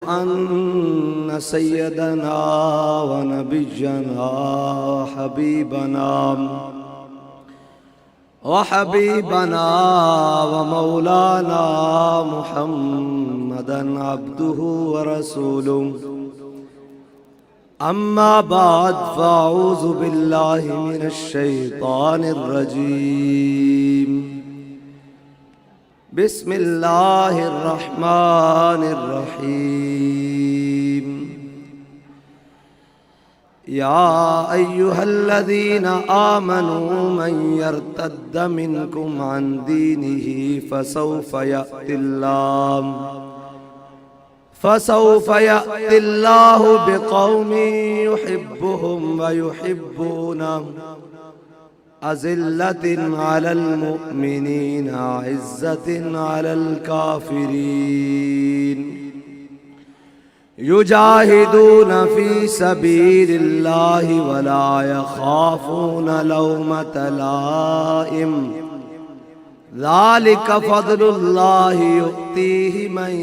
أن سيدنا ونبينا وحبيبنا ومولانا محمدا عبده ورسوله. أما بعد فأعوذ بالله من الشيطان الرجيم. بسم الله الرحمن الرحيم. يا أيها الذين آمنوا من يرتد منكم عن دينه فسوف يأتي الله بقوم يحبهم ويحبونه أذلة على المؤمنين عزة على الكافرين يجاهدون في سبيل الله ولا يخافون لومة لائم ذلك فضل الله يؤتيه من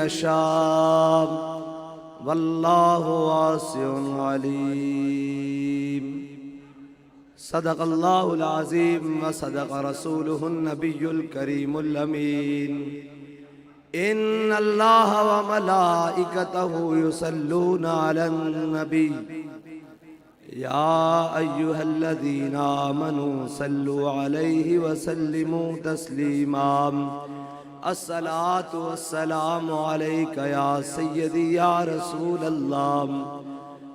يشاء والله واسع عليم. صدق الله العظيم وصدق رسوله النبي الكريم الأمين. إن الله وملائكته يصلون على النبي يا أيها الذين آمنوا صلوا عليه وسلموا تسليما. الصلاة والسلام عليك يا سيدي يا رسول الله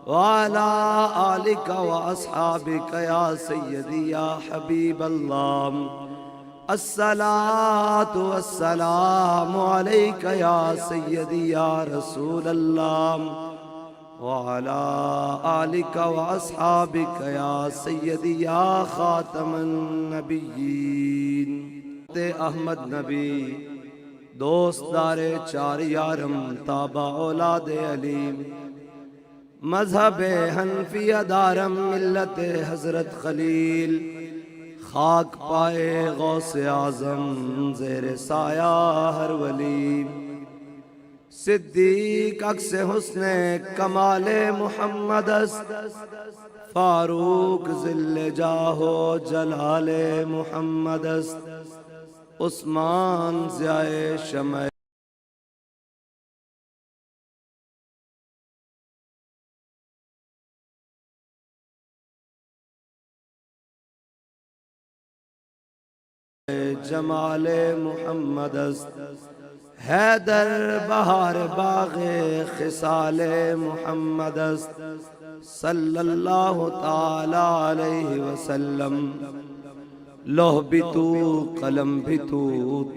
وعلى آلك وأصحابك يا سيدي يا حبيب الله. الصلاة والسلام عليك يا سيدي يا رسول الله وعلى آلك وأصحابك يا سيدي يا خاتم النبيين. احمد نبی دوست دار چار یارم تابع اولاد علیم مذہب حنفیہ دارم ملت حضرت خلیل خاک پائے غوث اعظم زیر سایہ ہر ولی صدیق عکس حسن کمال محمد است فاروق ذل جاہ و جلال محمد است عثمان ضیاء شمع جمال محمد است حیدر بہار باغ خصال محمد است صلی اللہ تعالی علیہ وسلم. لوح بھی تو قلم بھی تو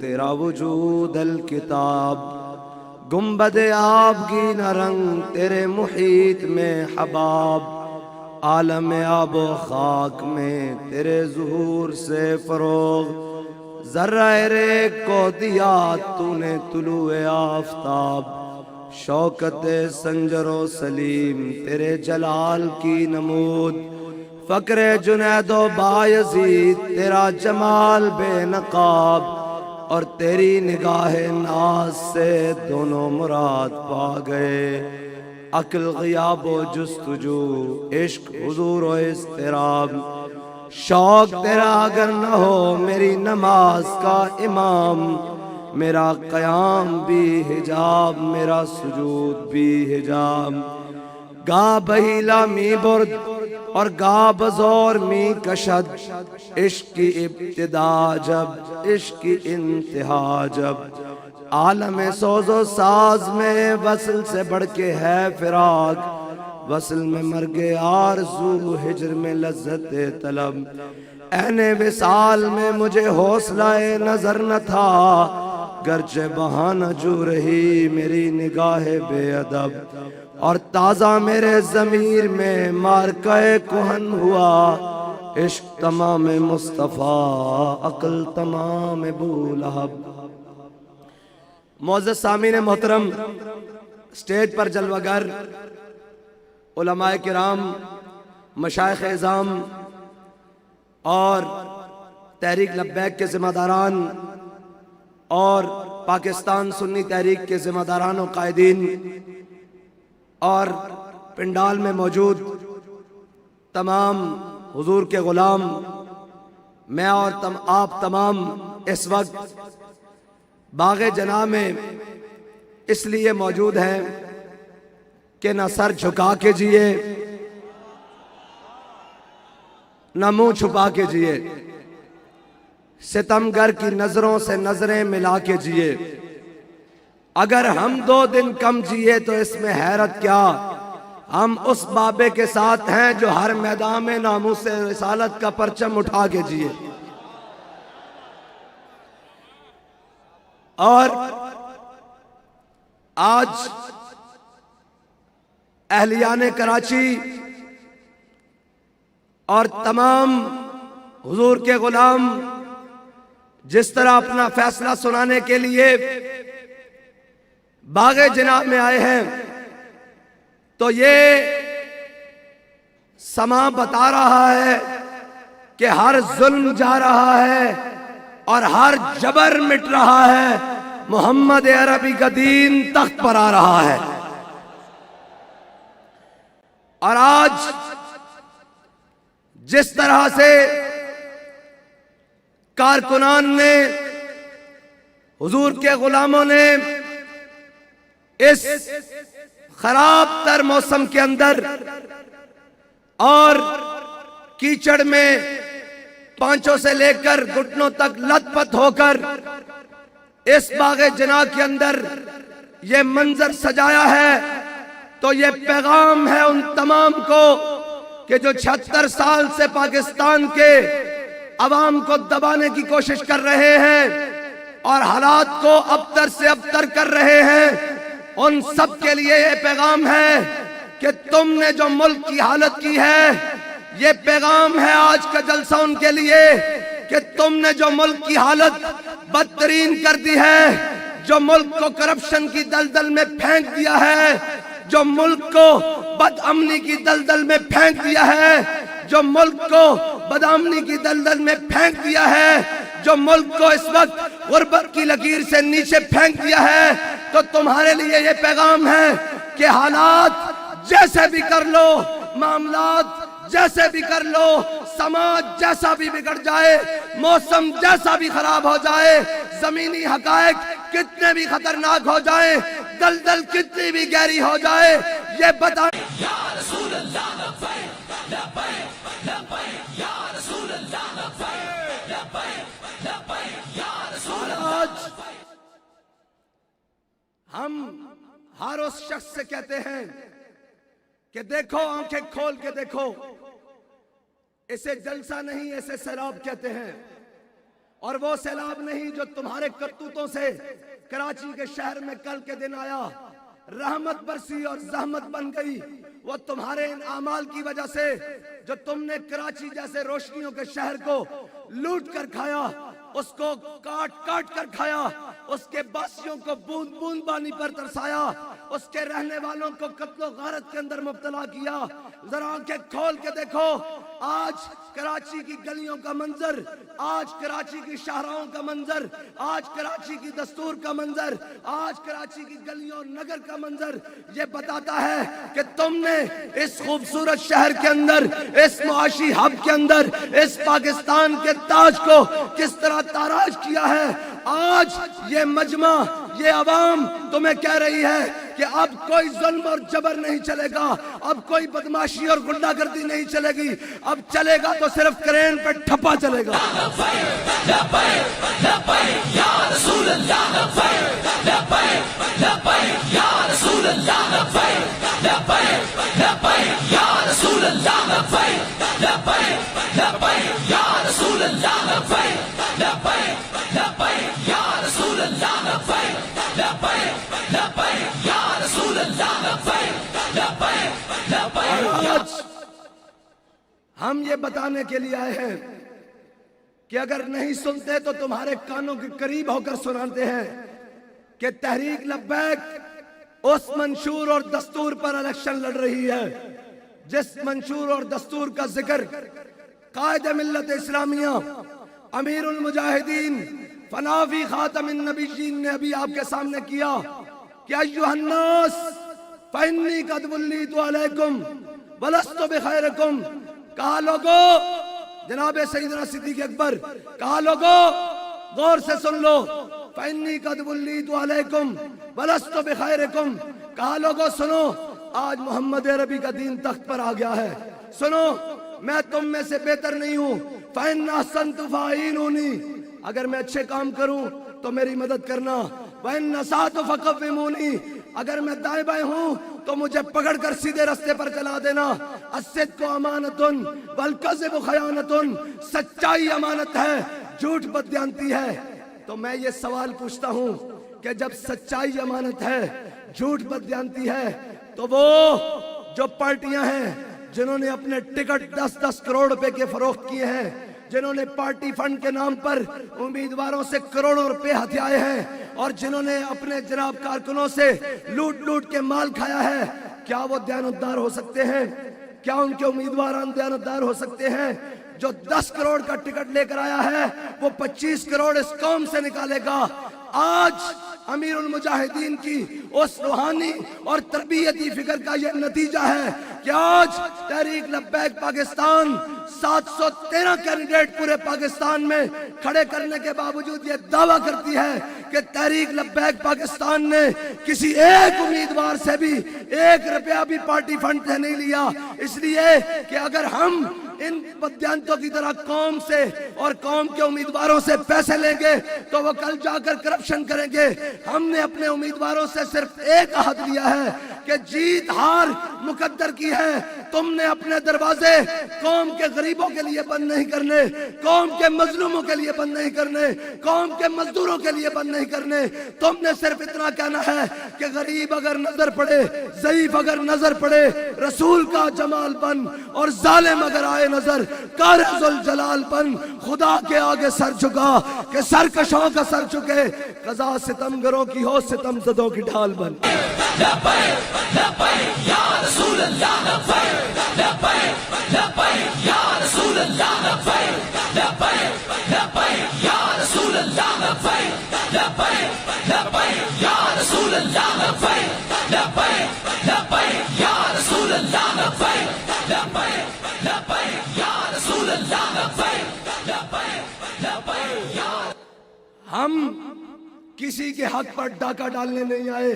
تیرا وجود الکتاب گنبد آبگی نہ رنگ تیرے محیط میں حباب عالم آب و خاک میں تیرے ظہور سے فروغ ذرہ ریگ کو دیا تو نے طلوع آفتاب شوکت سنجر و سلیم تیرے جلال کی نمود فقر جنید و بایزید تیرا جمال بے نقاب اور تیری نگاہ ناز سے دونوں مراد پا گئے عقل غیاب و جستجو عشق حضور و اضطراب شوق تیرا اگر نہ ہو میری نماز کا امام میرا قیام بھی حجاب میرا سجود بھی حجاب گا بہیلا می برد اور گا بزور می کشد عشق کی ابتدا جب عشق کی انتہا جب عالم سوز و ساز میں وصل سے بڑھ کے ہے فراق وصل میں مرگ آرزو ہجر میں لذت طلب عین وصال میں مجھے حوصلہ نظر نہ تھا گرچہ بہانہ جو رہی میری نگاہ بے ادب اور تازہ میرے ضمیر میں مارکہ کہن ہوا عشق تمام مصطفیٰ عقل تمام ابو لہب. معزز سامعین محترم اسٹیج پر جلوہ گر علماء کرام مشائخ اعظام اور تحریک لبیک کے ذمہ داران اور پاکستان سنی تحریک کے ذمہ داران و قائدین اور پنڈال میں موجود تمام حضور کے غلام، میں اور آپ تمام اس وقت باغ جناح میں اس لیے موجود ہیں کہ نہ سر جھکا کے جیے نہ منہ چھپا کے جیے، ستمگر کی نظروں سے نظریں ملا کے جیے۔ اگر ہم 2 دن کم جیے تو اس میں حیرت کیا، ہم اس بابے کے ساتھ ہیں جو ہر میدان میں ناموس رسالت کا پرچم اٹھا کے جیے۔ اور آج اہلیان کراچی اور تمام حضور کے غلام جس طرح اپنا فیصلہ سنانے کے لیے باغ جناح میں آئے ہیں، تو یہ سما بتا رہا ہے کہ ہر ظلم جا رہا ہے اور ہر جبر مٹ رہا ہے، محمد عربی کا دین تخت پر آ رہا ہے۔ اور آج جس طرح سے کارکنان نے، حضور کے غلاموں نے اس خراب تر موسم کے اندر اور کیچڑ میں پانچوں سے لے کر گھٹنوں تک لت پت ہو کر اس باغ جناح کے اندر یہ منظر سجایا ہے، تو یہ پیغام ہے ان تمام کو کہ جو 76 سال سے پاکستان کے عوام کو دبانے کی کوشش کر رہے ہیں اور حالات کو ابتر سے ابتر کر رہے ہیں، ان سب کے لیے یہ پیغام ہے کہ تم نے جو ملک کی حالت کی ہے، یہ پیغام ہے آج کا جلسہ ان کے لیے کہ تم نے جو ملک کی حالت بدترین کر دی ہے، جو ملک کو کرپشن کی دلدل میں پھینک دیا ہے، جو ملک کو بد امنی کی دلدل میں پھینک دیا ہے، جو ملک کو بدامنی کی دلدل میں پھینک دیا ہے، جو ملک کو اس وقت غربت کی لکیر سے نیچے پھینک دیا ہے، تو تمہارے لیے یہ پیغام ہے کہ حالات جیسے بھی کر لو، معاملات جیسے بھی کر لو، سماج جیسا بھی بگڑ جائے، موسم جیسا بھی خراب ہو جائے، زمینی حقائق کتنے بھی خطرناک ہو جائیں، دلدل کتنی بھی گہری ہو جائے، یہ بتا یا رسول اللہ لبیک لبیک لبیک یا رسول اللہ لبیک لبیک لبیک یا رسول اللہ۔ ہم ہر اس شخص سے کہتے ہیں کہ دیکھو، آنکھیں کھول کے دیکھو، اسے جلسہ نہیں، اسے سیلاب کہتے ہیں، اور وہ سیلاب نہیں جو تمہارے کرتوتوں سے کراچی کے شہر میں کل کے دن آیا، رحمت برسی اور زحمت بن گئی، وہ تمہارے ان اعمال کی وجہ سے جو تم نے کراچی جیسے روشنیوں کے شہر کو لوٹ کر کھایا، اس کو کاٹ کاٹ کر کھایا، اس کے باسیوں کو بوند بوند پانی پر ترسایا، اس کے رہنے والوں کو قتل و غارت کے اندر مبتلا کیا۔ ذرا آنکھیں کھول کے دیکھو، آج کراچی کی گلیوں کا منظر، آج کراچی کی شاہراہوں کا منظر، آج کراچی کی دستور کا منظر، آج کراچی کی گلیوں نگر کا منظر یہ بتاتا ہے کہ تم نے اس خوبصورت شہر کے اندر، اس معاشی ہب کے اندر، اس پاکستان کے تاج کو کس طرح تاراج کیا ہے۔ آج یہ مجمع، یہ عوام تمہیں کہہ رہی ہے کہ اب کوئی ظلم اور جبر نہیں چلے گا، اب کوئی بدماشی اور غنڈہ گردی نہیں چلے گی، اب چلے گا تو صرف کرین پہ ٹھپا چلے گا۔ ہم یہ بتانے کے لیے آئے ہیں کہ اگر نہیں سنتے تو تمہارے کانوں کے قریب ہو کر سناتے ہیں کہ تحریک لبیک اس منشور اور دستور پر الیکشن لڑ رہی ہے جس منشور اور دستور کا ذکر قائد ملت اسلامیہ، امیر المجاہدین، فنافی خاتم النبیین نے ابھی آپ کے سامنے کیا کہ ایھا الناس فإنی قد ولیت علیکم ولست بخیرکم. کہا لوگو، جناب سیدنا صدیق اکبر، کہا لوگو غور سے سن لو، فإنی قد ولیت علیکم ولست بخیرکم. کہا لوگو سنو، آج محمد عربی کا دین تخت پر آ گیا ہے. سنو، میں تم میں سے بہتر نہیں ہوں. فإن أحسنت فأعینونی، اگر میں اچھے کام کروں تو میری مدد کرنا. وإن أسأت فقومونی، اگر میں دائیں بائیں ہوں تو مجھے پکڑ کر سیدھے رستے پر چلا دینا. الصدق امانۃ والکذب خیانۃ، سچائی امانت ہے، جھوٹ بددیانتی ہے. تو میں یہ سوال پوچھتا ہوں کہ جب سچائی امانت ہے، جھوٹ بددیانتی ہے، تو وہ جو پارٹیاں ہیں جنہوں نے اپنے ٹکٹ 10-10 کروڑ روپے کے فروخت کیے ہیں، جنہوں نے پارٹی فنڈ کے نام پر امیدواروں سے کروڑوں روپے ہتھیائے ہیں، اور جنہوں نے اپنے جناب کارکنوں سے لوٹ کے مال کھایا ہے، کیا وہ دیانتدار ہو سکتے ہیں؟ کیا ان کے امیدواران دیانتدار ہو سکتے ہیں؟ جو 10 کروڑ کا ٹکٹ لے کر آیا ہے وہ 25 کروڑ اس قوم سے نکالے گا. آج امیر المجاہدین کی اس روحانی اور تربیتی فکر کا یہ نتیجہ ہے کہ آج تحریک لبیک پاکستان 713 کینڈیڈیٹ پورے پاکستان میں کھڑے کرنے کے باوجود یہ دعویٰ کرتی ہے کہ تحریک لبیک پاکستان نے کسی ایک امیدوار سے بھی 1 روپیہ بھی پارٹی فنڈ سے نہیں لیا. اس لیے کہ اگر ہم ان بددیانتوں کی طرح قوم سے اور قوم کے امیدواروں سے پیسے لیں گے تو وہ کل جا کر کرپشن کریں گے. ہم نے اپنے امیدواروں سے صرف ایک عہد لیا ہے کہ جیت ہار مقدر کی ہے. تم نے اپنے دروازے قوم کے غریبوں کے لیے بند نہیں کرنے، قوم کے مظلوموں کے لیے بند نہیں کرنے، قوم کے مزدوروں کے لیے بند نہیں کرنے. تم نے صرف اتنا کہنا ہے کہ غریب اگر نظر پڑے، ضعیف اگر نظر پڑے، رسول کا جمال بن، اور ظالم اگر آئے نظر، کار ذوالجلال بن. خدا کے آگے سر جھکا کہ سرکشوں کا سر چکے، قضا ستمگروں کی ہو، ستم زدوں کی ڈھال بن. لبیک لبیک یا رسول اللہ، لبیک لبیک لبیک یا رسول اللہ، لبیک لبیک لبیک یا رسول اللہ، لبیک لبیک لبیک یا رسول اللہ، لبیک لبیک لبیک یا رسول اللہ، لبیک لبیک لبیک یا رسول اللہ، لبیک لبیک لبیک یا. ہم کسی کے حق پر ڈاکہ ڈالنے نہیں آئے.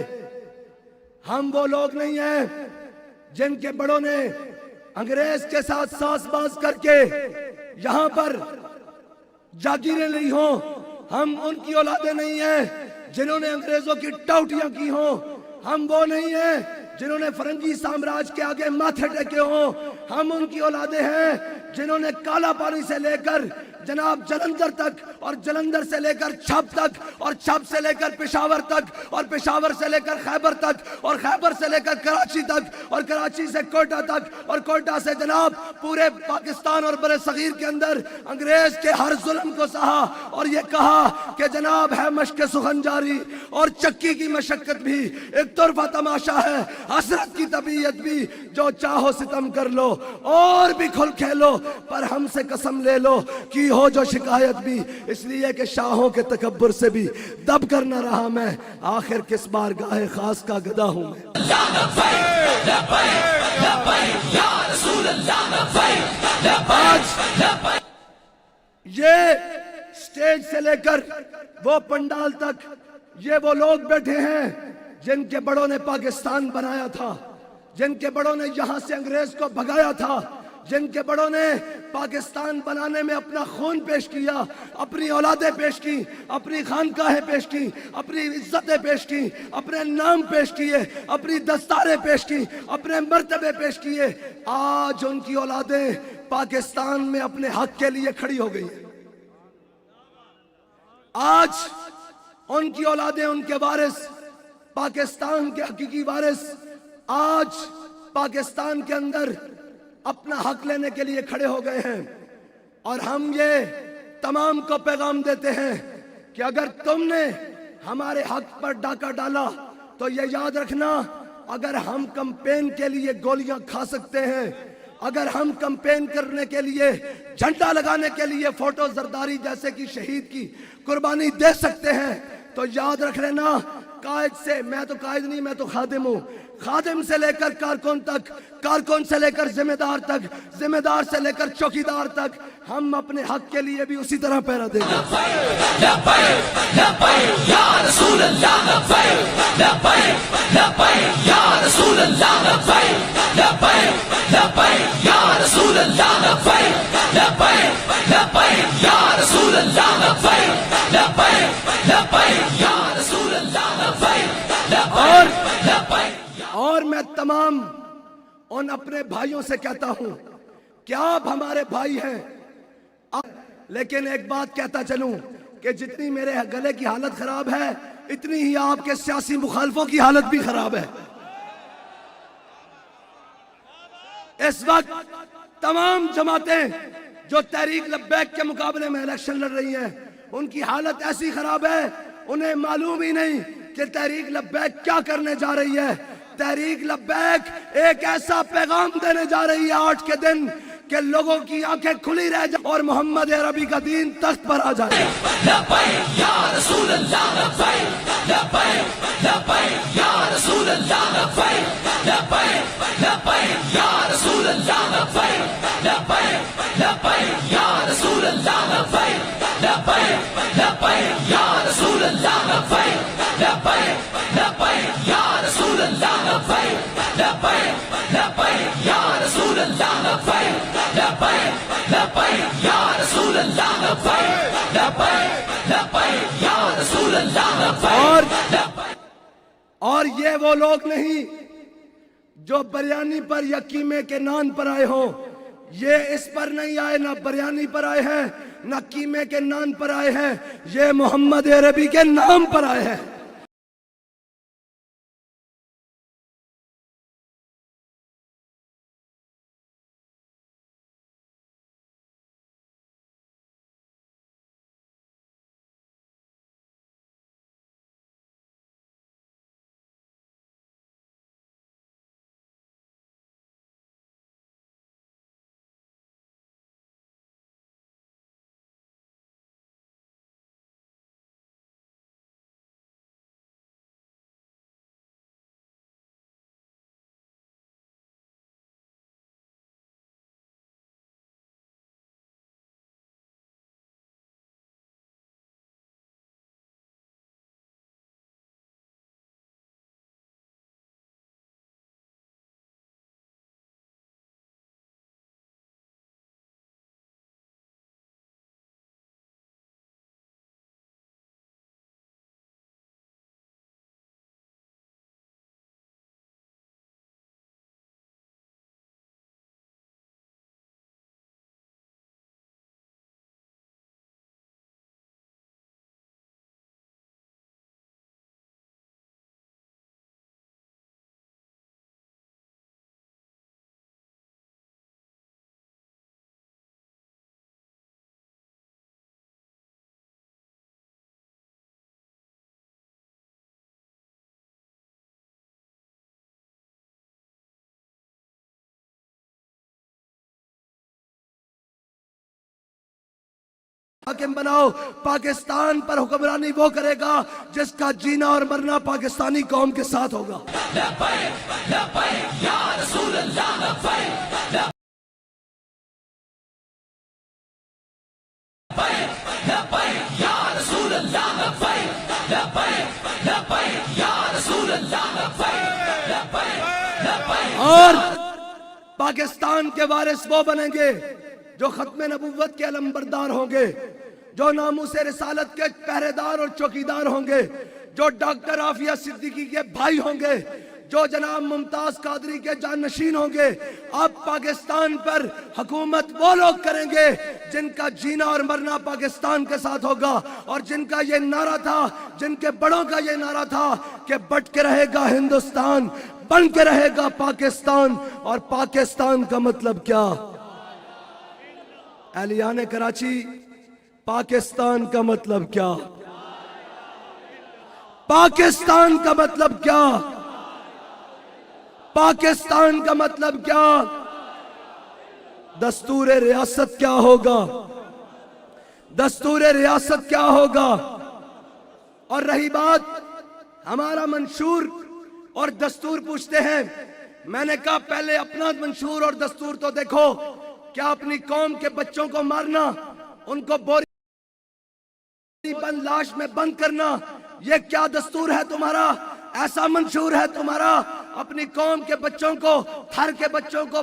ہم وہ لوگ نہیں ہیں جن کے بڑوں نے انگریز کے ساتھ ساز باز کر کے یہاں پر جاگیریں لی ہوں. ہم ان کی اولادیں نہیں ہیں جنہوں نے انگریزوں کی ٹوٹیاں کی ہوں. ہم وہ نہیں ہیں جنہوں نے فرنگی سامراج کے آگے ماتھے ٹیکے ہوں. ہم ان کی اولادیں ہیں جنہوں نے کالا پانی سے لے کر جناب جلندھر تک، اور جلندھر سے لے کر چھب تک، اور چھب سے لے کر پشاور تک، اور پشاور سے لے کر خیبر تک، اور خیبر سے لے کر کراچی تک، اور کراچی سے کوئٹہ تک، اور کوئٹہ سے جناب پورے پاکستان اور بر صغیر کے اندر انگریز کے ہر ظلم کو سہا، اور یہ کہا کہ جناب ہے مشق سخن جاری اور چکی کی مشقت بھی ایک طرفہ تماشا ہے، حسرت کی طبیعت بھی جو چاہو ستم کر لو اور بھی کھل کھیلو، پر ہم سے قسم لے لو کی ہو جو شکایت بھی. اس لیے کہ شاہوں کے تکبر سے بھی دب کر نہ رہا میں، آخر کس بار گاہ خاص کا گدا ہوں میں. آج یہ سٹیج سے لے کر وہ پنڈال تک یہ وہ لوگ بیٹھے ہیں جن کے بڑوں نے پاکستان بنایا تھا، جن کے بڑوں نے یہاں سے انگریز کو بھگایا تھا، جن کے بڑوں نے پاکستان بنانے میں اپنا خون پیش کیا، اپنی اولادیں پیش کی، اپنی خانقاہیں پیش کی، اپنی عزتیں پیش کی، اپنے نام پیش کیے، اپنی دستاریں پیش کی، اپنے مرتبے پیش کیے. آج ان کی اولادیں پاکستان میں اپنے حق کے لیے کھڑی ہو گئی ہیں. آج ان کی اولادیں، ان کے وارث، پاکستان کے حقیقی وارث آج پاکستان کے اندر اپنا حق لینے کے لیے کھڑے ہو گئے ہیں. اور ہم یہ تمام کو پیغام دیتے ہیں کہ اگر تم نے ہمارے حق پر ڈاکہ ڈالا تو یہ یاد رکھنا، اگر ہم کمپین کے لیے گولیاں کھا سکتے ہیں، اگر ہم کمپین کرنے کے لیے جھنڈا لگانے کے لیے فوٹو زرداری جیسے کہ شہید کی قربانی دے سکتے ہیں، تو یاد رکھ لینا قائد سے، میں تو قائد نہیں، میں تو خادم ہوں، خادم سے لے کر کارکن تک، کارکن سے لے کر ذمہ دار تک، ذمہ دار سے لے کر چوکیدار تک، ہم اپنے حق کے لیے بھی اسی طرح پہرا دیں گے۔ لبیک لبیک یا رسول اللہ، لبیک لبیک لبیک یا رسول اللہ، لبیک لبیک لبیک یا رسول اللہ، لبیک لبیک لبیک یا رسول اللہ، لبیک لبیک لبیک یا رسول اللہ، لبیک لبیک لبیک۔ اور میں تمام ان اپنے بھائیوں سے کہتا ہوں کہ آپ ہمارے بھائی ہیں، لیکن ایک بات کہتا چلوں کہ جتنی میرے گلے کی حالت خراب ہے اتنی ہی آپ کے سیاسی مخالفوں کی حالت بھی خراب ہے۔ اس وقت تمام جماعتیں جو تحریک لبیک کے مقابلے میں الیکشن لڑ رہی ہیں ان کی حالت ایسی خراب ہے انہیں معلوم ہی نہیں کہ تحریک لبیک کیا کرنے جا رہی ہے۔ تحریک لبیک ایک ایسا پیغام دینے جا رہی ہے 8 کے دن کہ لوگوں کی آنکھیں کھلی رہ جائیں اور محمد عربی کا دین تخت پر آ جائے۔ لبیک یا رسول اللہ، لبیک لبیک لبیک یا رسول اللہ، لبیک لبیک لبیک یا رسول اللہ، لبیک لبیک لبیک یا رسول اللہ، لبیک لبیک لبیک یا رسول اللہ، لبیک لبیک لبیک یا رسول اللہ، لبیک لبیک لبیک یا رسول اللہ، لبیک لبیک لبیک یا رسول اللہ، لبیک لبیک لبیک یا رسول اللہ، لبیک۔ اور یہ وہ لوگ نہیں جو بریانی پر یا قیمے کے نان پر آئے ہوں، یہ اس پر نہیں آئے، نہ بریانی پر آئے ہیں نہ قیمے کے نان پر آئے ہیں، یہ محمد عربی کے نام پر آئے ہیں۔ حاکم بناؤ، پاکستان پر حکمرانی وہ کرے گا جس کا جینا اور مرنا پاکستانی قوم کے ساتھ ہوگا۔ لبیک لبیک یا رسول اللہ، لبیک لبیک یا رسول اللہ، لبیک لبیک لبیک یا رسول اللہ، لبیک لبیک۔ اور پاکستان کے وارث وہ بنیں گے جو ختم نبوت کے علمبردار ہوں گے، جو ناموس رسالت کے پہرے دار اور چوکیدار ہوں گے، جو ڈاکٹر عافیہ صدیقی کے بھائی ہوں گے، جو جناب ممتاز قادری کے جانشین ہوں گے۔ اب پاکستان پر حکومت وہ لوگ کریں گے جن کا جینا اور مرنا پاکستان کے ساتھ ہوگا، اور جن کا یہ نعرہ تھا، جن کے بڑوں کا یہ نعرہ تھا کہ بٹ کے رہے گا ہندوستان، بن کے رہے گا پاکستان۔ اور پاکستان کا مطلب کیا؟ اہلیان کراچی، پاکستان کا مطلب کیا؟ پاکستان کا مطلب کیا؟ پاکستان کا مطلب کیا؟ دستور ریاست کیا ہوگا؟ دستور ریاست کیا ہوگا؟ اور رہی بات ہمارا منشور اور دستور پوچھتے ہیں. میں نے کہا پہلے اپنا منشور اور دستور تو دیکھو. کیا اپنی قوم کے بچوں کو مارنا، ان کو بوری بند لاش میں بند کرنا، یہ کیا دستور ہے تمہارا؟ ایسا منشور ہے تمہارا اپنی قوم کے بچوں کو، تھر کے بچوں کو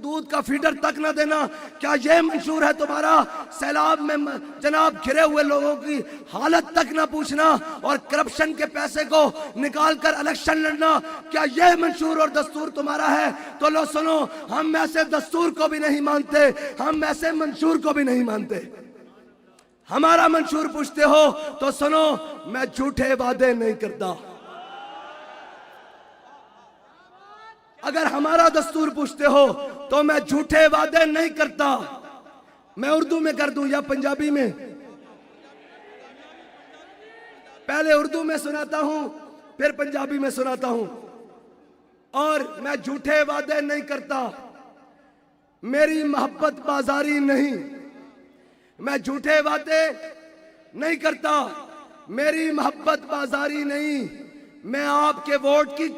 دودھ کا فیڈر تک نہ دینا؟ کیا یہ منشور ہے تمہارا؟ سیلاب میں جناب گھرے ہوئے لوگوں کی حالت تک نہ پوچھنا اور کرپشن کے پیسے کو نکال کر الیکشن لڑنا، کیا یہ منشور اور دستور تمہارا ہے؟ تو لو سنو، ہم ایسے دستور کو بھی نہیں مانتے، ہم ایسے منشور کو بھی نہیں مانتے. ہمارا منشور پوچھتے ہو تو سنو، میں جھوٹے وعدے نہیں کرتا. اگر ہمارا دستور پوچھتے ہو تو میں جھوٹے وعدے نہیں کرتا. میں اردو میں کر دوں یا پنجابی میں؟ پہلے اردو میں سناتا ہوں پھر پنجابی میں سناتا ہوں. اور میں جھوٹے وعدے نہیں کرتا، میری محبت بازاری نہیں. میں جھوٹے وعدے نہیں کرتا، میری محبت بازاری نہیں. میں آپ کے ووٹ کی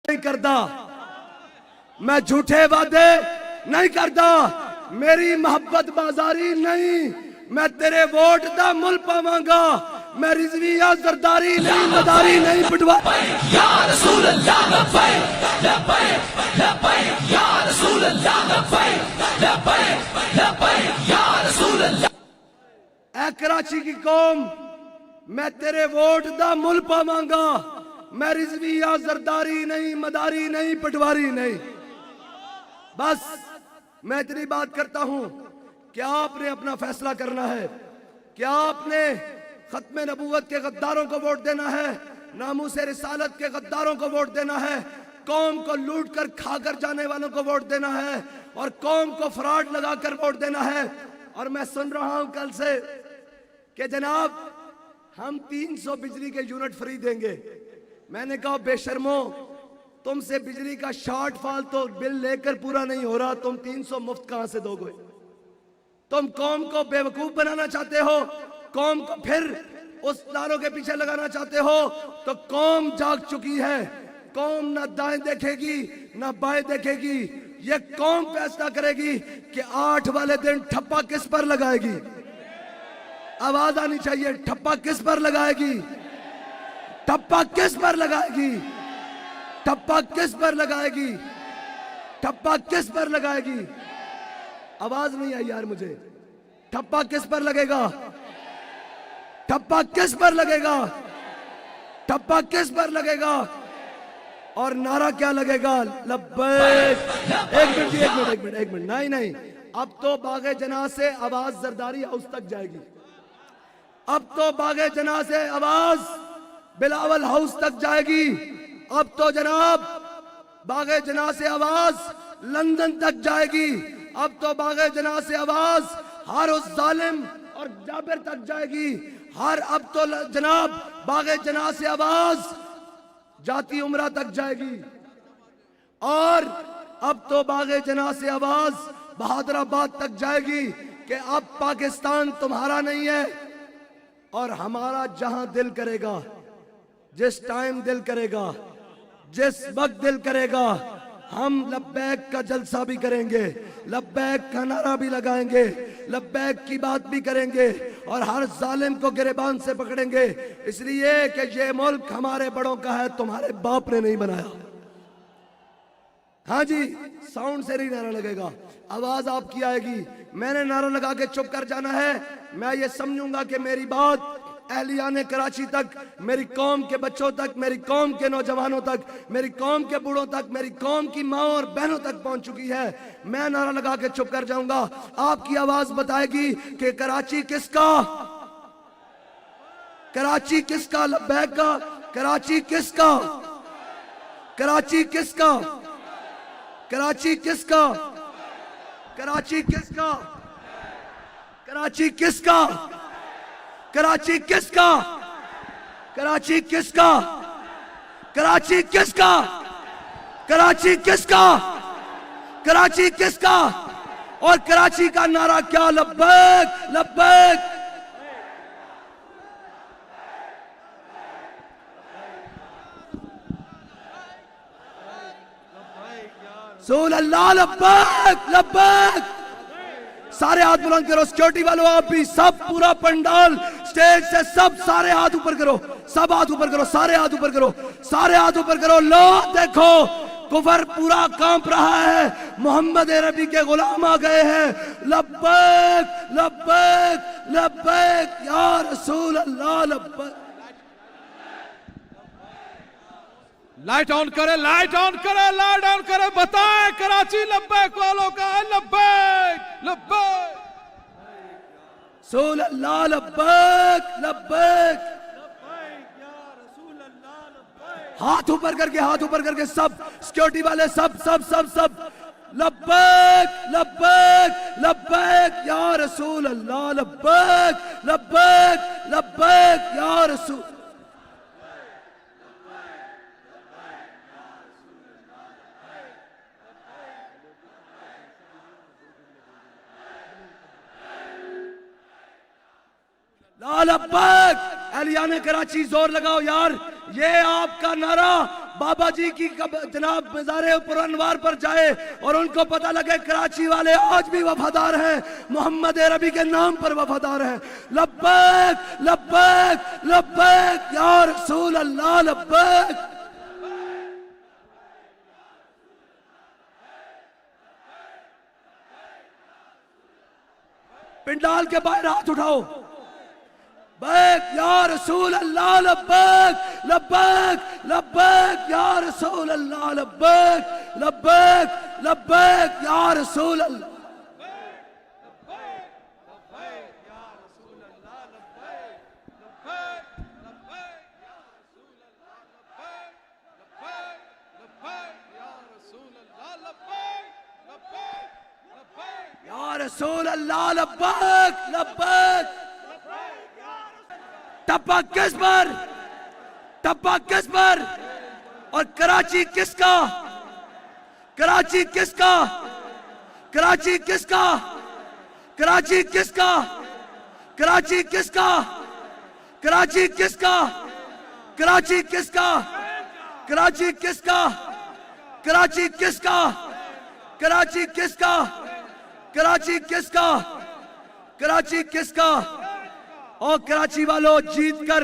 نہیں کرتا، میں جھوٹے وعدے نہیں کرتا، میری محبت بازاری نہیں. میں تیرے ووٹ دا مل پاواں گا، میں رضوی یا زرداری نہیں، مداری نہیں، پٹوا. یا رسول اللہ لبیک لبیک لبیک یا رسول اللہ لبیک لبیک لبیک یا رسول اللہ. اے کراچی کی قوم، میں تیرے ووٹ دا مل پاواں گا، میں رضوی یا زرداری نہیں، مداری نہیں، پٹواری نہیں. بس میں اتنی بات کرتا ہوں. کیا آپ نے اپنا فیصلہ کرنا ہے؟ کیا آپ نے ختم نبوت کے غداروں کو ووٹ دینا ہے؟ ناموس رسالت کے غداروں کو ووٹ دینا ہے؟ قوم کو لوٹ کر کھا کر جانے والوں کو ووٹ دینا ہے؟ اور قوم کو فراڈ لگا کر ووٹ دینا ہے؟ اور میں سن رہا ہوں کل سے کہ جناب ہم 300 بجلی کے یونٹ فری دیں گے. میں نے کہا بے شرمو، تم سے بجلی کا شارٹ فال تو بل لے کر پورا نہیں ہو رہا، تم 300 مفت کہاں سے دو گے؟ تم قوم کو بے وقوف بنانا چاہتے ہو، قوم کو پھر اس داروں کے پیچھے لگانا چاہتے ہو. تو قوم جاگ چکی ہے، قوم نہ دائیں دیکھے گی نہ بائیں دیکھے گی. یہ قوم فیصلہ کرے گی کہ 8 والے دن ٹھپا کس پر لگائے گی. آواز آنی چاہیے، ٹھپا کس پر لگائے گی؟ ٹھپا کس پر لگائے گی؟ ٹھپا کس پر لگائے گی؟ ٹھپا کس پر لگائے گی؟ آواز نہیں آئی یار مجھے. ٹھپا کس پر لگے گا؟ ٹھپا کس پر لگے گا؟ ٹھپا کس پر لگے گا؟ اور نعرہ کیا لگے گا؟ لبیک. ایک منٹ نہیں. اب تو باغ جناح سے آواز زرداری ہاؤس تک جائے گی. اب تو باغ جناح سے آواز بلاول ہاؤس تک جائے گی. اب تو جناب باغ جناح سے آواز لندن تک جائے گی. اب تو باغ جناح سے آواز ہر اس ظالم اور جابر تک جائے گی. اب تو جناب باغ جناح سے آواز جاتی عمرہ تک جائے گی. اور اب تو باغ جناح سے آواز بہادر آباد تک جائے گی کہ اب پاکستان تمہارا نہیں ہے اور ہمارا جہاں دل کرے گا، جس ٹائم دل کرے گا، جس وقت دل کرے گا ہم لبیک کا جلسہ بھی کریں گے، لبیک کا نعرہ بھی لگائیں گے، لبیک کی بات بھی کریں گے، اور ہر ظالم کو گریبان سے پکڑیں گے، اس لیے کہ یہ ملک ہمارے بڑوں کا ہے، تمہارے باپ نے نہیں بنایا۔ ہاں جی، ساؤنڈ سے نہیں نعرہ لگے گا، آواز آپ کی آئے گی۔ میں نے نعرہ لگا کے چپ کر جانا ہے، میں یہ سمجھوں گا کہ میری بات اہلیان کراچی تک، میری قوم کے بچوں تک، میری قوم کے نوجوانوں تک، میری قوم کے بوڑھوں تک، میری قوم کی ماں اور بہنوں تک پہنچ چکی ہے۔ میں نعرہ لگا کے چپ کر جاؤں گا، آپ کی آواز بتائے گی کہ کراچی کس کا، کراچی کس کا، لبیک کا، کراچی کس کا، کراچی کس کا، کراچی کس کا، کراچی کس کا، کراچی کس کا، کراچی کس کا، کراچی کس کا، کراچی کس کا، کراچی کس کا، کراچی کس کا، اور کراچی کا نعرہ کیا؟ لبیک لبیک۔ رسول اللہ لبیک لبیک۔ سارے ہاتھ بلند کرو، سیکیورٹی والوں آپ بھی، سب پورا پنڈال سٹیج سے سب سارے ہاتھ اوپر کرو، سب ہاتھ اوپر کرو، سارے ہاتھ اوپر کرو، سارے ہاتھ اوپر کرو۔ لو دیکھو کفر پورا کانپ رہا ہے، محمد عربی کے غلام آ گئے ہیں۔ لبیک لبیک لبیک یا رسول اللہ لبیک۔ لائٹ آن کرے، لائٹ آن کرے، لائٹ آن کرے، بتائیں کراچی لبیک والوں کا ہے لبیک لبیک۔ رسول اللہ لبیک لبیک۔ ہاتھ اوپر کر کے، ہاتھ اوپر کر کے سب سیکیورٹی والے سب سب سب سب لبیک لبیک لبیک یا رسول اللہ لبیک لبیک لبیک یا رسول۔ لا لبیک۔ اہلیان کراچی زور لگاؤ یار، یہ آپ کا نعرہ بابا جی کی جناب مزار پر انوار پر جائے اور ان کو پتہ لگے کراچی والے آج بھی وفادار ہیں، محمد عربی کے نام پر وفادار ہیں۔ لبیک لبیک لبیک یا رسول اللہ لبیک۔ پنڈال کے باہر ہاتھ اٹھاؤ، لبیک یا رسول اللہ لبیک لبیک لبیک یا رسول اللہ لبیک لبیک لبیک یا رسول اللہ۔ یا رسول اللہ لبیک لبیک۔ ٹپا کس پر، ٹپا کس پر، اور کراچی کس کا، کراچی کس کا، کراچی کس کا، کراچی کس کا، کراچی کس کا، کراچی کس کا، کراچی کس کا، کراچی کس کا، کراچی کس کا، کراچی کس کا، کراچی کس کا، کراچی کس کا۔ اور کراچی والوں جیت کر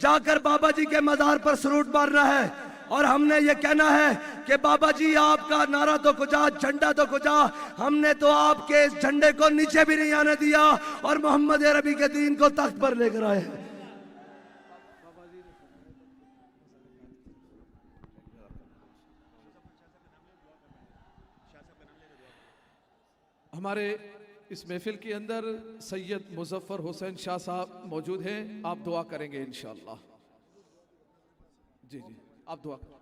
جا کر بابا جی کے مزار پر سروٹ مارنا ہے، اور ہم نے یہ کہنا ہے کہ بابا جی آپ کا نعرہ تو کجا، جھنڈا تو کجا، ہم نے تو آپ کے اس جھنڈے کو نیچے بھی نہیں آنے دیا اور محمد عربی کے دین کو تخت پر لے کر آئے۔ ہمارے اس محفل کے اندر سید مظفر حسین شاہ صاحب موجود ہیں، آپ دعا کریں گے انشاءاللہ۔ جی جی آپ دعا کریں۔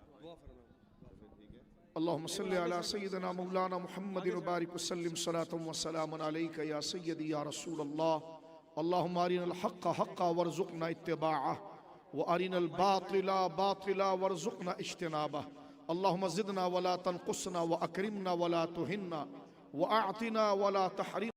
اللہم صلی علی سیدنا مولانا محمد وبارک وسلم صلاۃ و سلام علیک یا سیدی یا رسول اللہ۔ اللہم ارنا الحق حقا وارزقنا اتباعہ وارنا الباطل باطلا وارزقنا اجتنابہ۔ اللہم زدنا ولا تنقصنا واکرمنا ولا تہنا واعطنا ولا تحرمنا۔